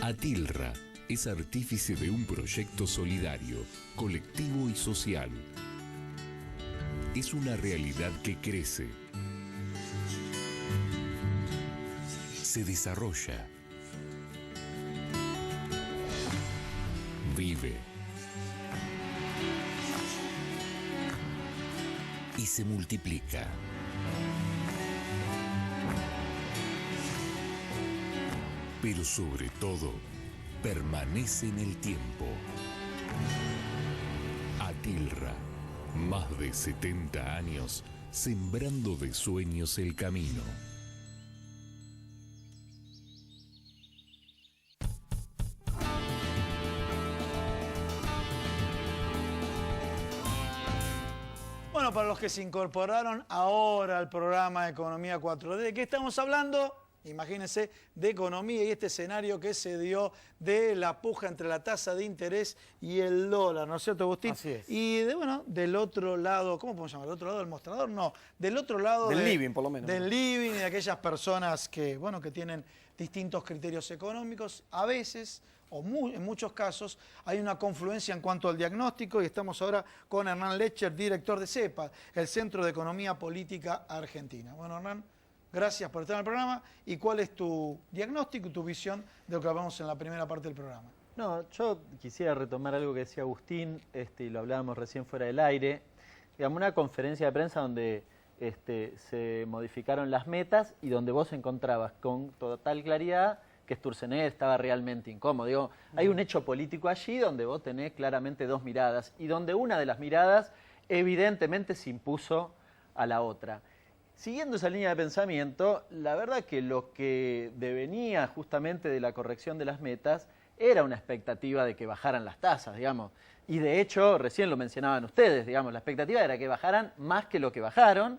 Atilra es artífice de un proyecto solidario, colectivo y social. Es una realidad que crece, se desarrolla, vive y se multiplica. Pero sobre todo, permanece en el tiempo. Atilra, más de 70 años, sembrando de sueños el camino. Bueno, para los que se incorporaron ahora al programa Economía 4D, ¿de qué estamos hablando? Imagínense, de economía y este escenario que se dio de la puja entre la tasa de interés y el dólar, ¿no es cierto, Agustín? Así es. Y del otro lado, ¿cómo podemos llamar? ¿Del otro lado del mostrador? No, del otro lado del living, por lo menos. Del living y de aquellas personas que, bueno, que tienen distintos criterios económicos. A veces, en muchos casos, hay una confluencia en cuanto al diagnóstico y estamos ahora con Hernán Lecher, director de CEPA, el Centro de Economía Política Argentina. Bueno, Hernán, gracias por estar en el programa. ¿Y cuál es tu diagnóstico y tu visión de lo que hablamos en la primera parte del programa? No, yo quisiera retomar algo que decía Agustín, y lo hablábamos recién fuera del aire. Digamos, una conferencia de prensa donde se modificaron las metas y donde vos encontrabas con total claridad que Sturzenegger estaba realmente incómodo. Digo, hay un hecho político allí donde vos tenés claramente dos miradas y donde una de las miradas evidentemente se impuso a la otra. Siguiendo esa línea de pensamiento, la verdad que lo que devenía justamente de la corrección de las metas era una expectativa de que bajaran las tasas, digamos. Y de hecho, recién lo mencionaban ustedes, digamos, la expectativa era que bajaran más que lo que bajaron.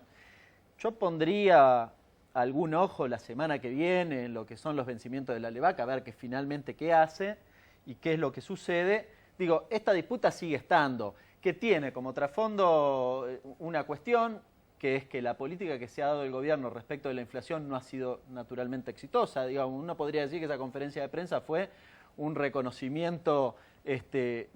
Yo pondría algún ojo la semana que viene en lo que son los vencimientos de la LEVAC, a ver finalmente qué hace y qué es lo que sucede. Digo, esta disputa sigue estando, que tiene como trasfondo una cuestión, que es que la política que se ha dado el gobierno respecto de la inflación no ha sido naturalmente exitosa. Digamos, uno podría decir que esa conferencia de prensa fue un reconocimiento de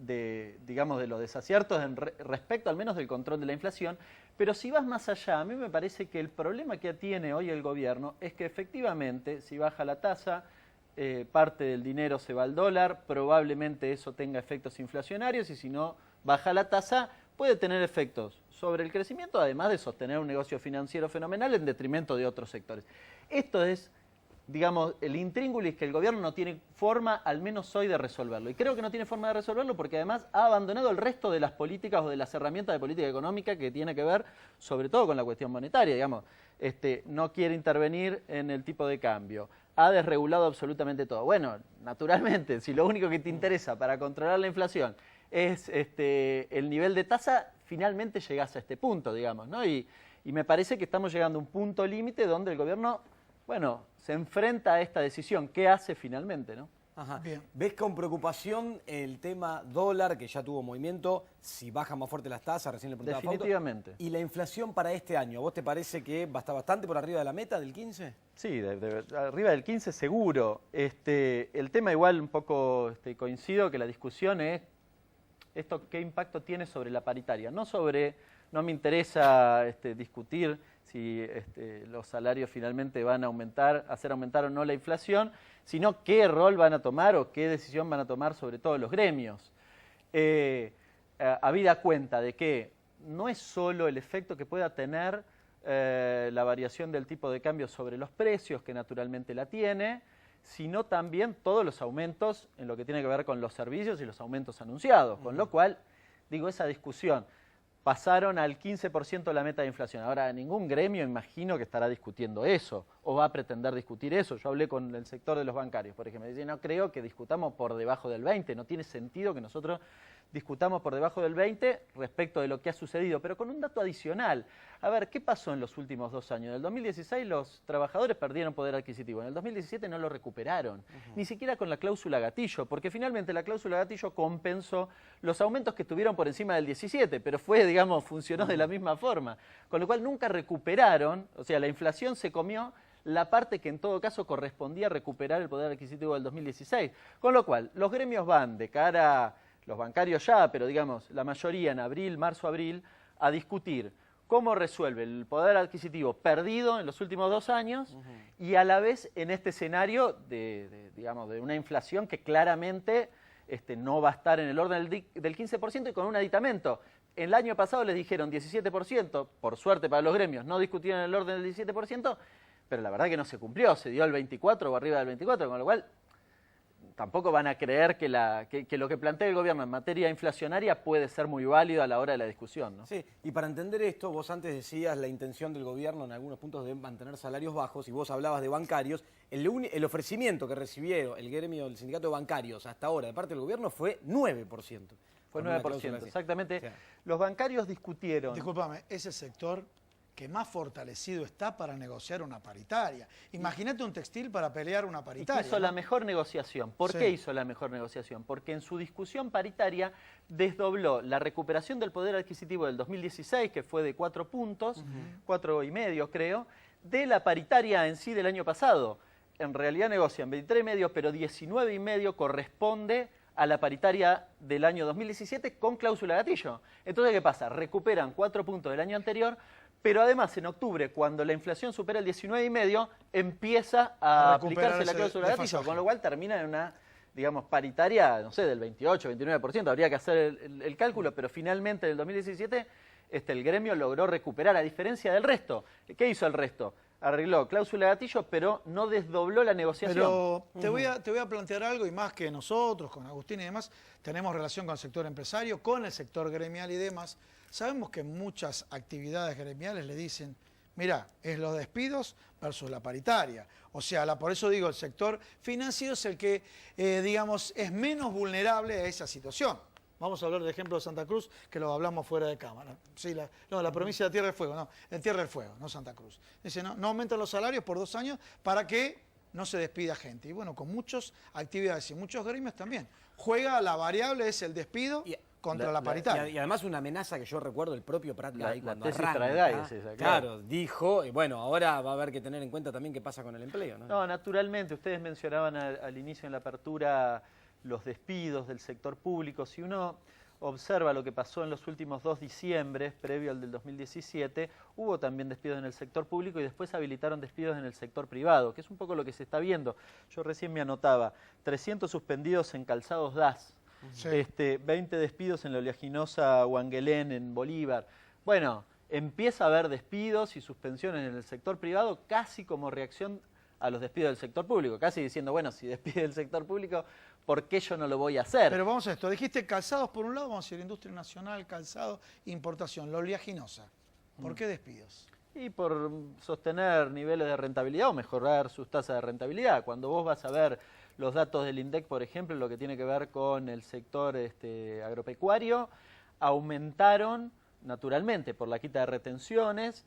los desaciertos respecto al menos del control de la inflación. Pero si vas más allá, a mí me parece que el problema que tiene hoy el gobierno es que efectivamente, si baja la tasa, parte del dinero se va al dólar, probablemente eso tenga efectos inflacionarios y si no baja la tasa, puede tener efectos sobre el crecimiento, además de sostener un negocio financiero fenomenal en detrimento de otros sectores. Esto es, digamos, el intríngulis que el gobierno no tiene forma, al menos hoy, de resolverlo. Y creo que no tiene forma de resolverlo porque además ha abandonado el resto de las políticas o de las herramientas de política económica que tiene que ver sobre todo con la cuestión monetaria, digamos. No quiere intervenir en el tipo de cambio. Ha desregulado absolutamente todo. Bueno, naturalmente, si lo único que te interesa para controlar la inflación es el nivel de tasa, finalmente llegás a este punto, digamos, ¿no? Y me parece que estamos llegando a un punto límite donde el gobierno, bueno, se enfrenta a esta decisión. ¿Qué hace finalmente, no? Ajá. Bien. ¿Ves con preocupación el tema dólar, que ya tuvo movimiento, si bajan más fuerte las tasas? Recién le preguntaba Definitivamente. Fausto. ¿Y la inflación para este año? ¿Vos te parece que va a estar bastante por arriba de la meta del 15? Sí, arriba del 15 seguro. El tema igual un poco coincido que la discusión es esto qué impacto tiene sobre la paritaria. No me interesa discutir si los salarios finalmente van a hacer aumentar o no la inflación, sino qué rol van a tomar o qué decisión van a tomar sobre todo los gremios. Habida cuenta de que no es solo el efecto que pueda tener la variación del tipo de cambio sobre los precios, que naturalmente la tiene, sino también todos los aumentos en lo que tiene que ver con los servicios y los aumentos anunciados, con lo cual, digo, esa discusión, pasaron al 15% la meta de inflación. Ahora, ningún gremio imagino que estará discutiendo eso, o va a pretender discutir eso. Yo hablé con el sector de los bancarios, por ejemplo, y dicen, no creo que discutamos por debajo del 20, no tiene sentido que nosotros discutamos por debajo del 20 respecto de lo que ha sucedido, pero con un dato adicional. A ver, ¿qué pasó en los últimos 2 años? En el 2016 los trabajadores perdieron poder adquisitivo, en el 2017 no lo recuperaron, ni siquiera con la cláusula gatillo, porque finalmente la cláusula gatillo compensó los aumentos que tuvieron por encima del 17, pero funcionó de la misma forma, con lo cual nunca recuperaron, o sea, la inflación se comió la parte que en todo caso correspondía a recuperar el poder adquisitivo del 2016. Con lo cual, los gremios van de cara, los bancarios ya, pero digamos, la mayoría en abril, marzo, abril, a discutir cómo resuelve el poder adquisitivo perdido en los últimos 2 años y a la vez en este escenario digamos, de una inflación que claramente no va a estar en el orden del 15% y con un aditamento. El año pasado les dijeron 17%, por suerte para los gremios, no discutieron el orden del 17%, pero la verdad que no se cumplió, se dio al 24 o arriba del 24%, con lo cual tampoco van a creer que lo que plantea el gobierno en materia inflacionaria puede ser muy válido a la hora de la discusión, ¿no? Sí, y para entender esto, vos antes decías la intención del gobierno en algunos puntos de mantener salarios bajos, y vos hablabas de bancarios. El ofrecimiento que recibió el gremio del sindicato de bancarios hasta ahora de parte del gobierno fue 9%. Fue 9%, exactamente. Sí. Los bancarios discutieron... Discúlpame, ese sector que más fortalecido está para negociar una paritaria. Imagínate un textil para pelear una paritaria. Hizo la mejor negociación. ¿Por qué hizo la mejor negociación? Porque en su discusión paritaria desdobló la recuperación del poder adquisitivo del 2016, que fue de 4 puntos, 4,5 creo, de la paritaria en sí del año pasado. En realidad negocian 23,5, pero 19,5 corresponde a la paritaria del año 2017 con cláusula gatillo. Entonces, ¿qué pasa? Recuperan 4 puntos del año anterior, pero además en octubre, cuando la inflación supera el 19,5, empieza a aplicarse la cláusula gatillo, con lo cual termina en una, digamos, paritaria, no sé, del 28, 29%. Habría que hacer el cálculo, pero finalmente en el 2017 el gremio logró recuperar, a diferencia del resto. ¿Qué hizo el resto? Arregló cláusula gatillo, pero no desdobló la negociación. Pero te voy a plantear algo, y más que nosotros, con Agustín y demás, tenemos relación con el sector empresario, con el sector gremial y demás. Sabemos que en muchas actividades gremiales le dicen, mira, es los despidos versus la paritaria. O sea, por eso digo, el sector financiero es el que, digamos, es menos vulnerable a esa situación. Vamos a hablar de ejemplo de Santa Cruz, que lo hablamos fuera de cámara. Sí, la provincia de Tierra del Fuego, no, en Tierra del Fuego, no Santa Cruz. Dice, no aumentan los salarios por 2 años para que no se despida gente. Y bueno, con muchas actividades y muchos gremios también. Juega la variable, es el despido contra la paritaria. Y además una amenaza que yo recuerdo el propio Prat Gay cuando arranca, claro, dijo, y bueno, ahora va a haber que tener en cuenta también qué pasa con el empleo, ¿no? No, naturalmente, ustedes mencionaban al inicio en la apertura los despidos del sector público. Si uno observa lo que pasó en los últimos 2 diciembres, previo al del 2017, hubo también despidos en el sector público y después habilitaron despidos en el sector privado, que es un poco lo que se está viendo. Yo recién me anotaba, 300 suspendidos en Calzados DAS, 20 despidos en la oleaginosa Huanguelén en Bolívar. Bueno, empieza a haber despidos y suspensiones en el sector privado casi como reacción a los despidos del sector público, casi diciendo, bueno, si despide el sector público, ¿por qué yo no lo voy a hacer? Pero vamos a esto, dijiste calzados por un lado, vamos a decir industria nacional, calzado, importación, la oleaginosa. ¿Por qué despidos? Y por sostener niveles de rentabilidad o mejorar sus tasas de rentabilidad. Cuando vos vas a ver los datos del INDEC, por ejemplo, lo que tiene que ver con el sector agropecuario, aumentaron naturalmente por la quita de retenciones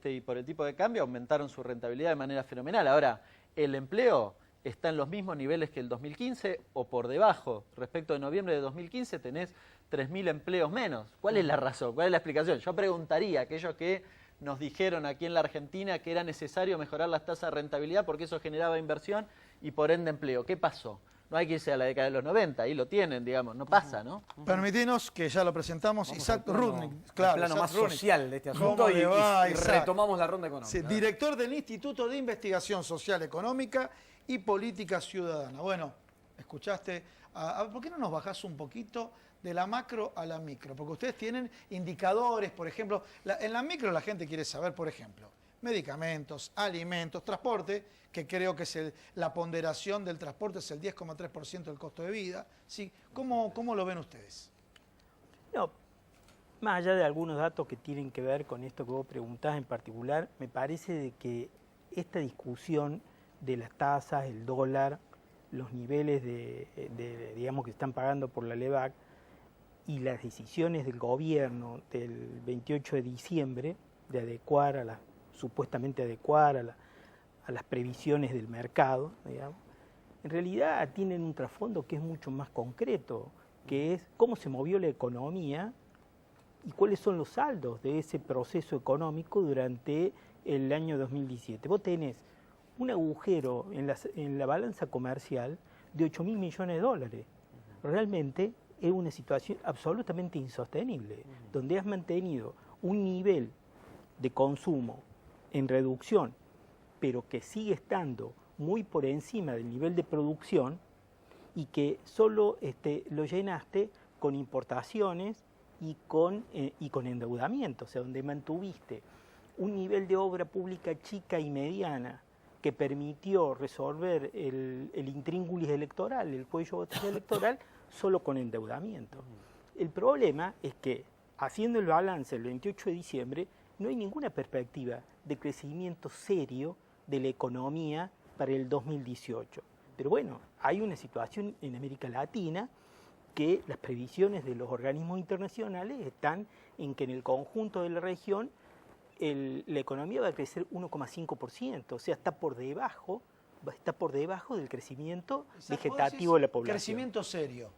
y por el tipo de cambio, aumentaron su rentabilidad de manera fenomenal. Ahora, el empleo está en los mismos niveles que el 2015 o por debajo. Respecto de noviembre de 2015 tenés 3.000 empleos menos. ¿Cuál es la razón? ¿Cuál es la explicación? Yo preguntaría a aquellos que nos dijeron aquí en la Argentina que era necesario mejorar las tasas de rentabilidad porque eso generaba inversión y por ende empleo. ¿Qué pasó? No hay que irse a la década de los 90, ahí lo tienen, digamos, no pasa, ¿no? Permitinos que ya lo presentamos, Isaac Rudnick, claro, el plano más social de este asunto y retomamos la ronda económica. Sí, director del Instituto de Investigación Social Económica y Política Ciudadana. Bueno, escuchaste, ¿por qué no nos bajás un poquito de la macro a la micro? Porque ustedes tienen indicadores, por ejemplo, en la micro la gente quiere saber, por ejemplo, medicamentos, alimentos, transporte, que creo que es la ponderación del transporte es el 10,3% del costo de vida. ¿Sí? ¿Cómo lo ven ustedes? No, más allá de algunos datos que tienen que ver con esto que vos preguntás en particular, me parece de que esta discusión de las tasas, el dólar, los niveles digamos que están pagando por la LEVAC y las decisiones del gobierno del 28 de diciembre de adecuar supuestamente adecuar a las previsiones del mercado, digamos, en realidad tienen un trasfondo que es mucho más concreto, que es cómo se movió la economía y cuáles son los saldos de ese proceso económico durante el año 2017. Vos tenés un agujero en la balanza comercial de 8.000 millones de dólares. Realmente es una situación absolutamente insostenible, donde has mantenido un nivel de consumo en reducción, pero que sigue estando muy por encima del nivel de producción y que solo lo llenaste con importaciones y con endeudamiento, o sea, donde mantuviste un nivel de obra pública chica y mediana que permitió resolver el intríngulis electoral, el cuello de botella electoral, solo con endeudamiento. El problema es que, haciendo el balance el 28 de diciembre, no hay ninguna perspectiva de crecimiento serio de la economía para el 2018. Pero bueno, hay una situación en América Latina que las previsiones de los organismos internacionales están en que en el conjunto de la región la economía va a crecer 1,5%, o sea, está por debajo del crecimiento vegetativo de la población. Crecimiento serio.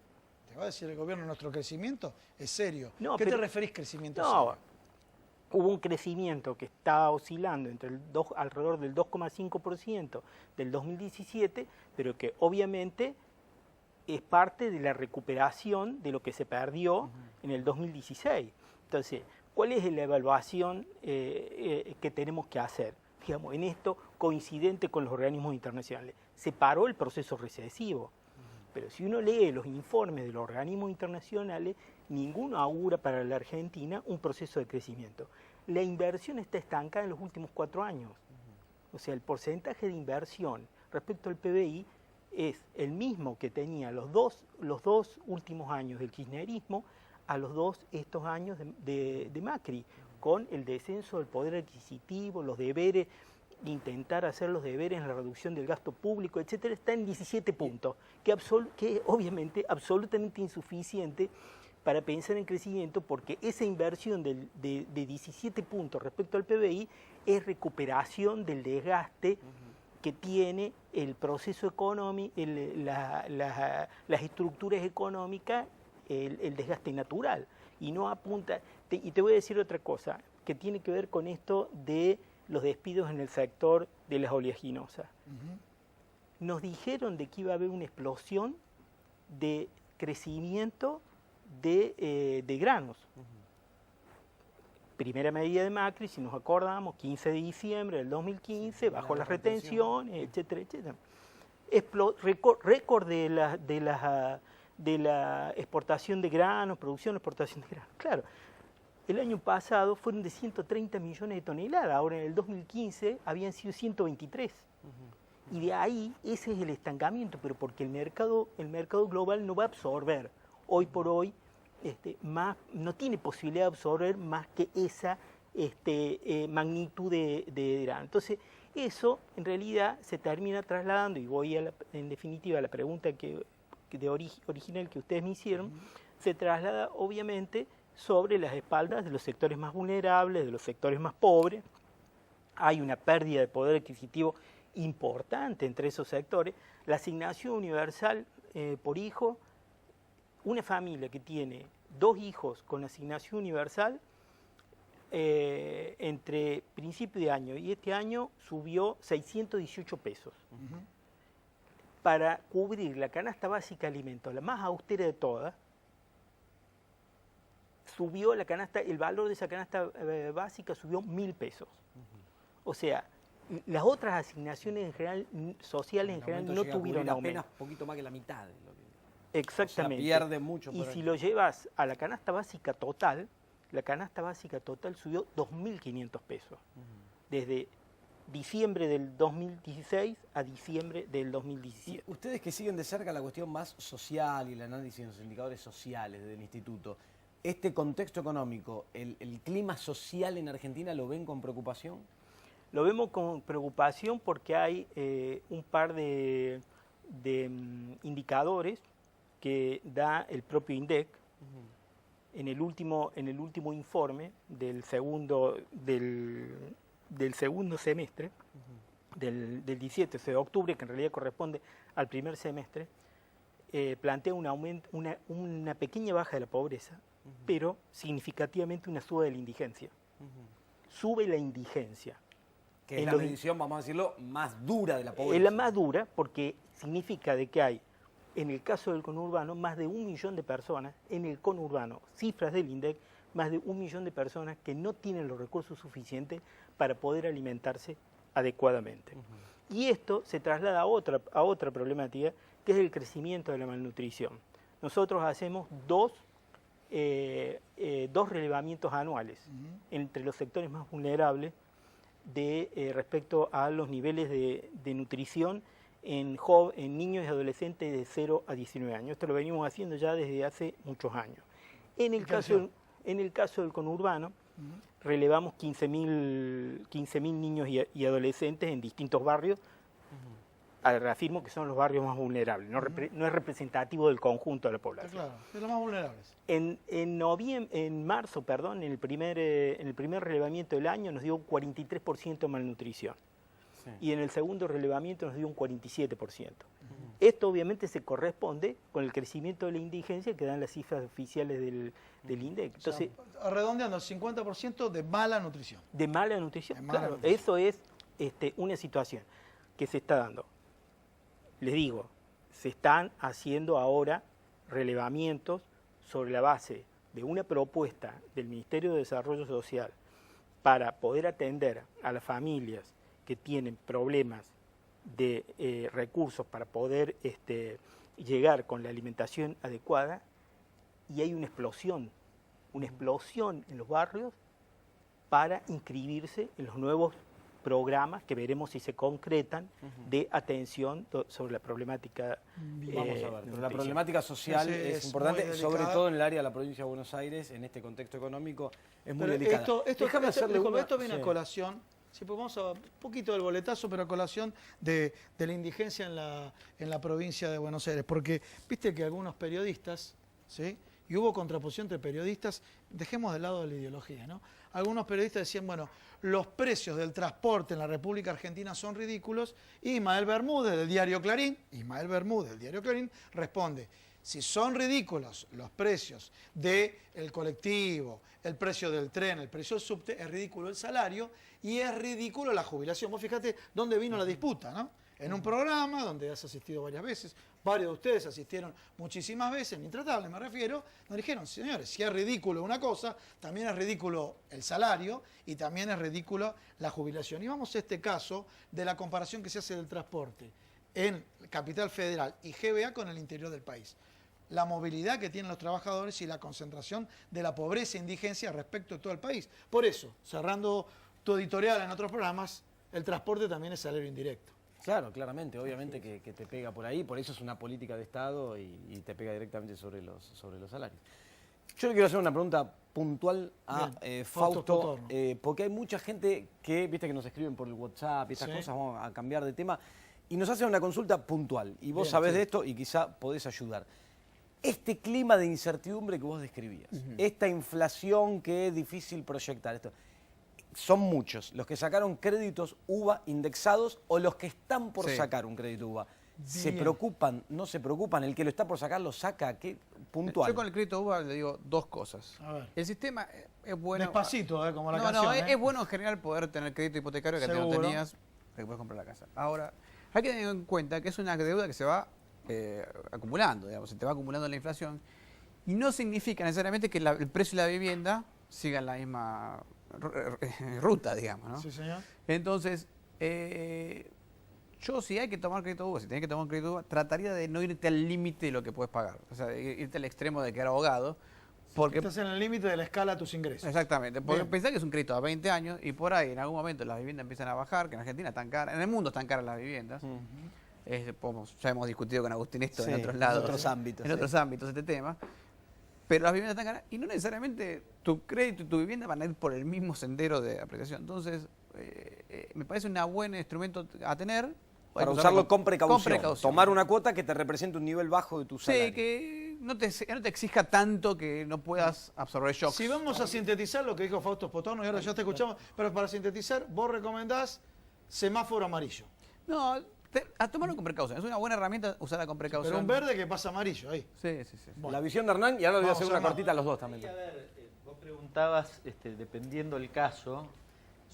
¿Te va a decir el gobierno nuestro crecimiento? Es serio. No, ¿Qué te referís crecimiento serio? No, hubo un crecimiento que está oscilando alrededor del 2,5% del 2017, pero que obviamente es parte de la recuperación de lo que se perdió en el 2016. Entonces, ¿cuál es la evaluación que tenemos que hacer? Digamos, en esto coincidente con los organismos internacionales. Se paró el proceso recesivo, pero si uno lee los informes de los organismos internacionales, ninguno augura para la Argentina un proceso de crecimiento. La inversión está estancada en los últimos 4 años. O sea, el porcentaje de inversión respecto al PBI es el mismo que tenía los dos últimos años del kirchnerismo a estos años de Macri, con el descenso del poder adquisitivo, los deberes, intentar hacer los deberes en la reducción del gasto público, etcétera, está en 17 puntos, que es obviamente absolutamente insuficiente para pensar en crecimiento, porque esa inversión de 17 puntos respecto al PBI es recuperación del desgaste que tiene el proceso económico, las estructuras económicas, el desgaste natural, y no apunta. Y te voy a decir otra cosa, que tiene que ver con esto de los despidos en el sector de las oleaginosas. Nos dijeron de que iba a haber una explosión de crecimiento de granos. Primera medida de Macri, si nos acordamos, 15 de diciembre del 2015, bajo las retenciones, etcétera, etcétera. Récord de la exportación de granos, producción, exportación de granos. Claro, el año pasado fueron de 130 millones de toneladas, ahora en el 2015 habían sido 123. Y de ahí ese es el estancamiento, pero porque el mercado global no va a absorber, hoy por hoy, no tiene posibilidad de absorber más que esa magnitud de grano. Entonces, eso en realidad se termina trasladando, y voy en definitiva a la pregunta original que ustedes me hicieron, se traslada obviamente sobre las espaldas de los sectores más vulnerables, de los sectores más pobres. Hay una pérdida de poder adquisitivo importante entre esos sectores. La asignación universal por hijo, una familia que tiene 2 hijos con asignación universal, entre principio de año y este año subió 618 pesos. Para cubrir la canasta básica de alimentos, la más austera de todas, subió el valor de esa canasta básica subió 1.000 pesos. O sea, las otras asignaciones en general, sociales en general, no tuvieron aumento. Apenas poquito más que la mitad. Exactamente. O sea, pierde mucho. Y si lo llevas a la canasta básica total, la canasta básica total subió 2.500 pesos. Desde diciembre del 2016 a diciembre del 2017. Y ustedes que siguen de cerca la cuestión más social y el análisis de los indicadores sociales del instituto, ¿este contexto económico, el clima social en Argentina lo ven con preocupación? Lo vemos con preocupación porque hay un par de indicadores que da el propio INDEC en el último informe del segundo semestre, del 17 de octubre, que en realidad corresponde al primer semestre, plantea una pequeña baja de la pobreza, pero significativamente una suba de la indigencia. Sube la indigencia. Que es la medición, vamos a decirlo, más dura de la pobreza. Es la más dura porque significa de que hay, en el caso del conurbano, más de 1 millón de personas, en el conurbano, cifras del INDEC, más de 1 millón de personas que no tienen los recursos suficientes para poder alimentarse adecuadamente. Y esto se traslada a otra problemática, que es el crecimiento de la malnutrición. Nosotros hacemos dos relevamientos anuales entre los sectores más vulnerables respecto a los niveles de nutrición en niños y adolescentes de 0 a 19 años. Esto lo venimos haciendo ya desde hace muchos años. En el caso del conurbano, relevamos 15.000 niños y adolescentes en distintos barrios. Reafirmo que son los barrios más vulnerables, no es representativo del conjunto de la población. Claro, de los más vulnerables. En marzo, en el primer relevamiento del año nos dio un 43% de malnutrición. Sí. Y en el segundo relevamiento nos dio un 47%. Esto obviamente se corresponde con el crecimiento de la indigencia que dan las cifras oficiales del INDEC. Entonces, o sea, redondeando, el 50% de mala nutrición. De mala nutrición, claro. Eso es una situación que se está dando. Les digo, se están haciendo ahora relevamientos sobre la base de una propuesta del Ministerio de Desarrollo Social para poder atender a las familias que tienen problemas de recursos para poder llegar con la alimentación adecuada, y hay una explosión en los barrios para inscribirse en los nuevos programas que veremos si se concretan de atención sobre la problemática. Vamos a ver, la problemática social es importante, sobre todo en el área de la provincia de Buenos Aires, en este contexto económico, es muy delicada. Esto viene a colación, sí, pues vamos a un poquito del boletazo, pero a colación de la indigencia en la provincia de Buenos Aires, porque viste que algunos periodistas, ¿sí? Y hubo contraposición entre periodistas, dejemos de lado la ideología, ¿no? Algunos periodistas decían, bueno, los precios del transporte en la República Argentina son ridículos, y Ismael Bermúdez del diario Clarín responde, si son ridículos los precios del colectivo, el precio del tren, el precio del subte, es ridículo el salario y es ridículo la jubilación. Vos fíjate dónde vino la disputa, ¿no? En un programa donde has asistido varias veces, varios de ustedes asistieron muchísimas veces, en Intratable me refiero, nos dijeron, señores, si es ridículo una cosa, también es ridículo el salario y también es ridículo la jubilación. Y vamos a este caso de la comparación que se hace del transporte en Capital Federal y GBA con el interior del país. La movilidad que tienen los trabajadores y la concentración de la pobreza e indigencia respecto de todo el país. Por eso, cerrando tu editorial en otros programas, el transporte también es salario indirecto. Claro, claramente, obviamente que te pega por ahí, por eso es una política de Estado y te pega directamente sobre los salarios. Yo le quiero hacer una pregunta puntual a Fausto, porque hay mucha gente que, viste, que nos escriben por el WhatsApp y estas cosas, vamos a cambiar de tema, y nos hacen una consulta puntual, y vos sabés de esto y quizá podés ayudar. Este clima de incertidumbre que vos describías, esta inflación que es difícil proyectar, esto, son muchos los que sacaron créditos UVA indexados o los que están por sacar un crédito UVA. ¿Se preocupan? ¿No se preocupan? ¿El que lo está por sacar lo saca? ¿Qué puntual? Yo con el crédito UVA le digo dos cosas. A ver. El sistema es bueno... Despacito, como la canción. Es bueno en general poder tener crédito hipotecario que no tenías, que puedes comprar la casa. Ahora, hay que tener en cuenta que es una deuda que se va acumulando, digamos, se te va acumulando la inflación, y no significa necesariamente que el precio de la vivienda siga en la misma ruta, digamos, ¿no? Sí, señor. Entonces, yo si hay que tomar crédito UVA, si tenés que tomar un crédito UVA, trataría de no irte al límite de lo que puedes pagar, o sea, irte al extremo de quedar ahogado. Porque estás en el límite de la escala de tus ingresos. Exactamente, porque pensá que es un crédito a 20 años y por ahí en algún momento las viviendas empiezan a bajar, que en Argentina están caras, en el mundo están caras las viviendas. Ya hemos discutido con Agustín esto en otros lados. En otros ámbitos este tema. Pero las viviendas están caras y no necesariamente tu crédito y tu vivienda van a ir por el mismo sendero de apreciación. Entonces, me parece un buen instrumento a tener. Para usarlo con precaución. Tomar una cuota que te represente un nivel bajo de tu salario. Sí, que no te exija tanto que no puedas absorber shocks. Si vamos a sintetizar lo que dijo Fausto Spotorno, y ahora ya te escuchamos, pero para sintetizar, vos recomendás semáforo amarillo. No, a tomarlo con precaución. Es una buena herramienta usarla con precaución. Pero un verde que pasa amarillo ahí. Sí. Bueno. La visión de Hernán, y ahora le voy a hacer una cortita a los dos también. A ver, vos preguntabas, dependiendo del caso,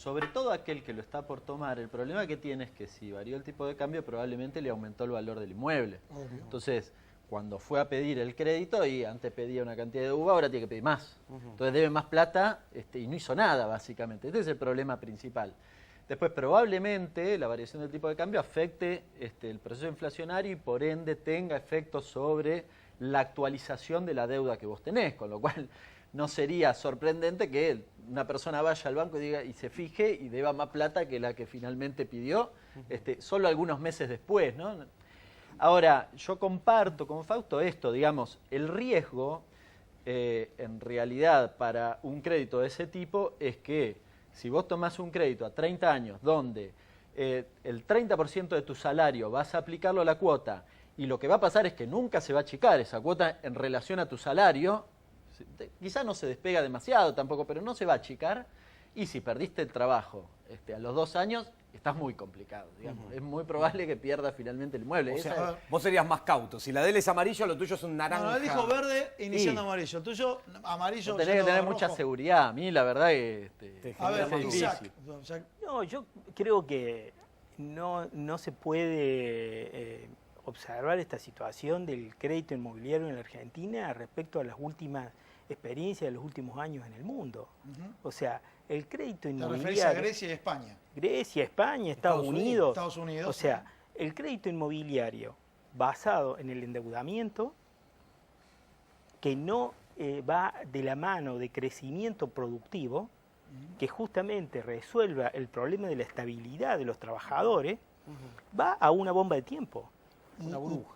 sobre todo aquel que lo está por tomar, el problema que tiene es que si varió el tipo de cambio, probablemente le aumentó el valor del inmueble. Obvio. Entonces, cuando fue a pedir el crédito y antes pedía una cantidad de uva, ahora tiene que pedir más. Entonces debe más plata y no hizo nada, básicamente. Este es el problema principal. Después, probablemente, la variación del tipo de cambio afecte el proceso inflacionario y, por ende, tenga efectos sobre la actualización de la deuda que vos tenés, con lo cual no sería sorprendente que una persona vaya al banco y diga y se fije y deba más plata que la que finalmente pidió, solo algunos meses después, ¿no? Ahora, yo comparto con Fausto esto, digamos, el riesgo en realidad para un crédito de ese tipo es que si vos tomás un crédito a 30 años donde el 30% de tu salario vas a aplicarlo a la cuota y lo que va a pasar es que nunca se va a achicar esa cuota en relación a tu salario, quizás no se despega demasiado tampoco, pero no se va a achicar, y si perdiste el trabajo a los 2 años, estás muy complicado, digamos. Es muy probable que pierdas finalmente el inmueble. O sea, vos serías más cauto. Si la de él es amarillo, lo tuyo es un naranja. No, él dijo verde iniciando amarillo. El tuyo, amarillo. Tenés que tener mucha seguridad. A mí, la verdad, que a ver, difícil. No, yo creo que no se puede observar esta situación del crédito inmobiliario en la Argentina respecto a las últimas experiencias de los últimos años en el mundo. O sea, el crédito inmobiliario... Te referís a Grecia y España. Grecia, España, Estados Unidos. Estados Unidos. O sea, el crédito inmobiliario basado en el endeudamiento, que no va de la mano de crecimiento productivo, que justamente resuelva el problema de la estabilidad de los trabajadores, va a una bomba de tiempo. Una burbuja.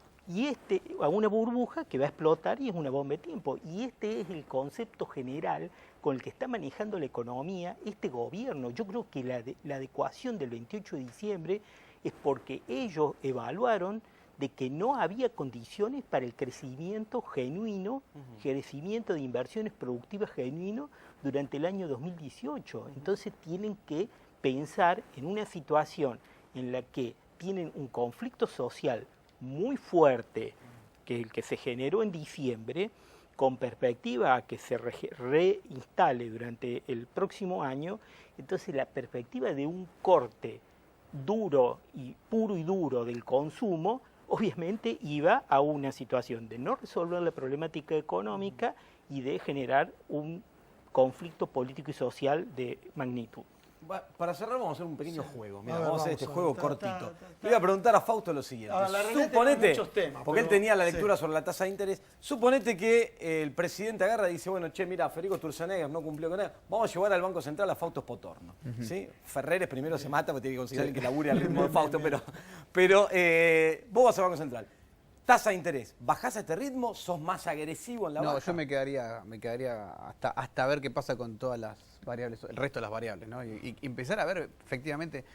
A una burbuja que va a explotar y es una bomba de tiempo. Y este es el concepto general con el que está manejando la economía este gobierno. Yo creo que la adecuación del 28 de diciembre es porque ellos evaluaron de que no había condiciones para el crecimiento genuino, crecimiento de inversiones productivas genuino durante el año 2018. Entonces tienen que pensar en una situación en la que tienen un conflicto social muy fuerte, que el que se generó en diciembre, con perspectiva a que se reinstale durante el próximo año. Entonces la perspectiva de un corte duro y puro y duro del consumo, obviamente iba a una situación de no resolver la problemática económica y de generar un conflicto político y social de magnitud. Para cerrar vamos a hacer un pequeño juego. Mira, A ver, vamos a hacer vamos este a ver. juego cortito. Le voy a preguntar a Fausto lo siguiente. Ahora, la realidad Suponete, tenemos muchos temas, porque él pero- tenía la lectura sobre la tasa de interés, suponete que el presidente agarra y dice, bueno, che, mira, Federico Sturzenegger no cumplió con nada, vamos a llevar al Banco Central a Fausto Spotorno. ¿Sí? Ferreres primero se mata porque tiene que conseguir alguien que labure al ritmo de Fausto, pero vos vas al Banco Central. Tasa de interés, ¿bajás a este ritmo? ¿Sos más agresivo en la baja? No, yo me quedaría hasta ver qué pasa con todas las variables, el resto de las variables, ¿no? Y empezar a ver efectivamente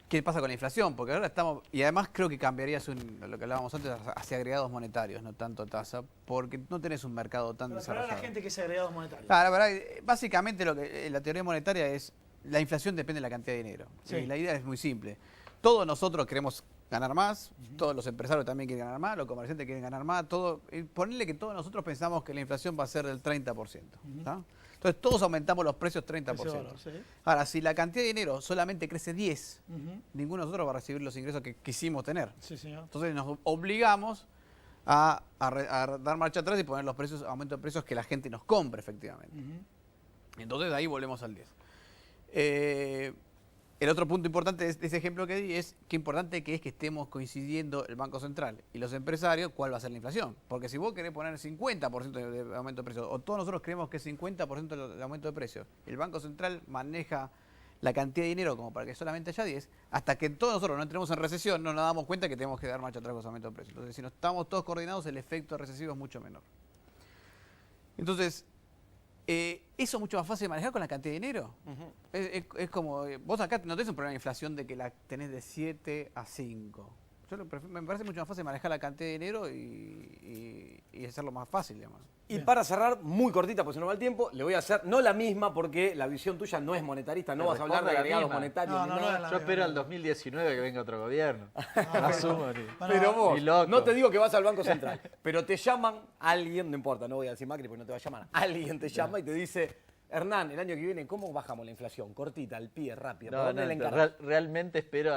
qué pasa con la inflación, porque ahora estamos, y además creo que cambiarías lo que hablábamos antes hacia agregados monetarios, no tanto tasa, porque no tenés un mercado tan Pero desarrollado. aclarar a la gente que es agregados monetarios. Claro, la verdad, básicamente la teoría monetaria es la inflación depende de la cantidad de dinero. Sí. Y la idea es muy simple. Todos nosotros queremos ganar más, todos los empresarios también quieren ganar más, los comerciantes quieren ganar más, ponerle que todos nosotros pensamos que la inflación va a ser del 30%. ¿Tá? Entonces todos aumentamos los precios 30%. Ese valor, sí. Ahora, si la cantidad de dinero solamente crece 10, ninguno de nosotros va a recibir los ingresos que quisimos tener. Sí, señor. Entonces nos obligamos a dar marcha atrás y poner los precios, aumento de precios que la gente nos compre efectivamente. Entonces de ahí volvemos al 10. El otro punto importante de ese ejemplo que di es qué importante que es que estemos coincidiendo el Banco Central y los empresarios cuál va a ser la inflación. Porque si vos querés poner 50% de aumento de precios, o todos nosotros creemos que es 50% de aumento de precios, el Banco Central maneja la cantidad de dinero como para que solamente haya 10, hasta que todos nosotros no entremos en recesión, no nos damos cuenta que tenemos que dar marcha atrás con los aumentos de precios. Entonces, si no estamos todos coordinados, el efecto recesivo es mucho menor. Entonces, eso es mucho más fácil de manejar con la cantidad de dinero. Es como, vos acá no tenés un problema de inflación de que la tenés de 7 a 5. Me parece mucho más fácil manejar la cantidad de dinero y hacerlo más fácil, digamos. Y para cerrar, muy cortita, porque se nos va el tiempo, le voy a hacer, no la misma, porque la visión tuya no es monetarista, no Te vas a hablar de respondo la agregados misma. monetarios No, ni no, nada. no, Yo espero al 2019 que venga otro gobierno. No asumo ni. Pero vos, Ni loco. no te digo que vas al Banco Central, pero te llaman alguien, no importa, no voy a decir Macri porque no te va a llamar, alguien te llama y te dice, Hernán, el año que viene, ¿cómo bajamos la inflación? Cortita, al pie, rápida. No, realmente espero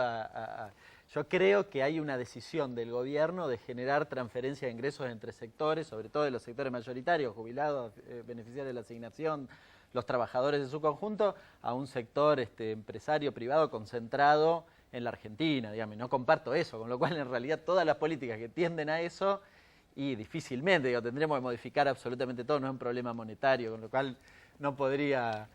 Yo creo que hay una decisión del gobierno de generar transferencia de ingresos entre sectores, sobre todo de los sectores mayoritarios, jubilados, beneficiarios de la asignación, los trabajadores de su conjunto, a un sector empresario privado concentrado en la Argentina, digamos. No comparto eso, con lo cual en realidad todas las políticas que tienden a eso, y difícilmente, tendremos que modificar absolutamente todo, no es un problema monetario, con lo cual no podría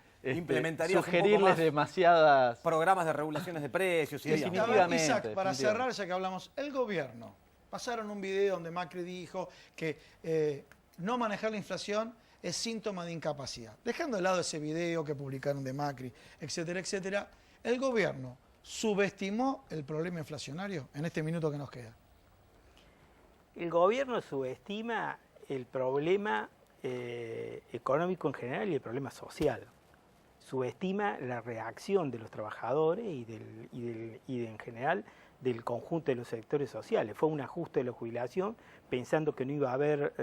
sugerirles demasiadas programas de regulaciones de precios y definitivamente. Isaac, para cerrar, ya que hablamos, el gobierno, pasaron un video donde Macri dijo que no manejar la inflación es síntoma de incapacidad. Dejando de lado ese video que publicaron de Macri, etcétera, etcétera, el gobierno subestimó el problema inflacionario en este minuto que nos queda. El gobierno subestima el problema económico en general y el problema social. Subestima la reacción de los trabajadores y en general del conjunto de los sectores sociales. Fue un ajuste de la jubilación pensando que no iba a haber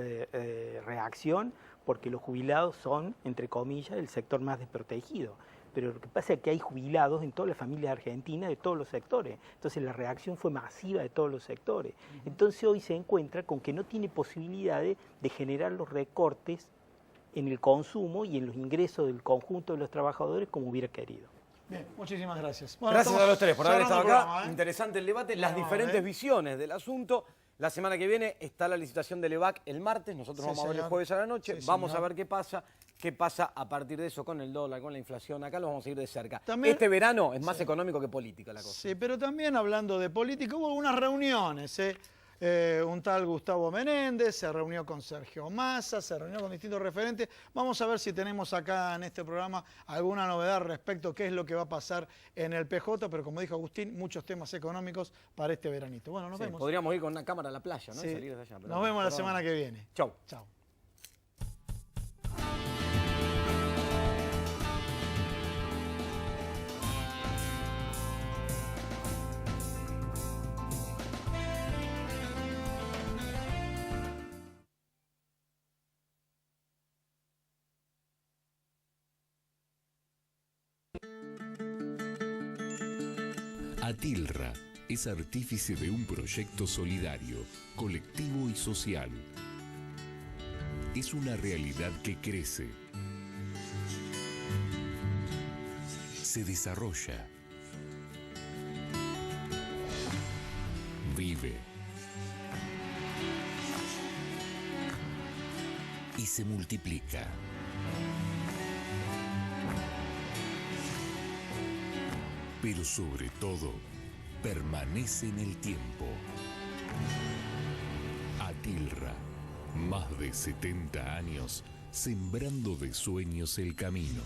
reacción porque los jubilados son, entre comillas, el sector más desprotegido. Pero lo que pasa es que hay jubilados en todas las familias argentinas de todos los sectores. Entonces la reacción fue masiva de todos los sectores. Entonces hoy se encuentra con que no tiene posibilidades de generar los recortes en el consumo y en los ingresos del conjunto de los trabajadores como hubiera querido. Bien, muchísimas gracias. Bueno, gracias a los tres por haber estado acá. Programa, Interesante el debate, las diferentes visiones del asunto. La semana que viene está la licitación del EVAC el martes, nosotros vamos a ver el jueves a la noche, vamos a ver qué pasa a partir de eso con el dólar, con la inflación, acá lo vamos a seguir de cerca. También, este verano es más económico que política la cosa. Sí, pero también hablando de política, hubo unas reuniones, un tal Gustavo Menéndez se reunió con Sergio Massa, se reunió con distintos referentes. Vamos a ver si tenemos acá en este programa alguna novedad respecto a qué es lo que va a pasar en el PJ, pero como dijo Agustín, muchos temas económicos para este veranito. Bueno, nos vemos. Podríamos ir con una cámara a la playa, ¿no? Sí. Y salir de allá, pero nos vemos la semana que viene. Chau. Chau. Atilra es artífice de un proyecto solidario, colectivo y social. Es una realidad que crece, se desarrolla, vive y se multiplica. Pero sobre todo, permanece en el tiempo. Atilra, más de 70 años sembrando de sueños el camino.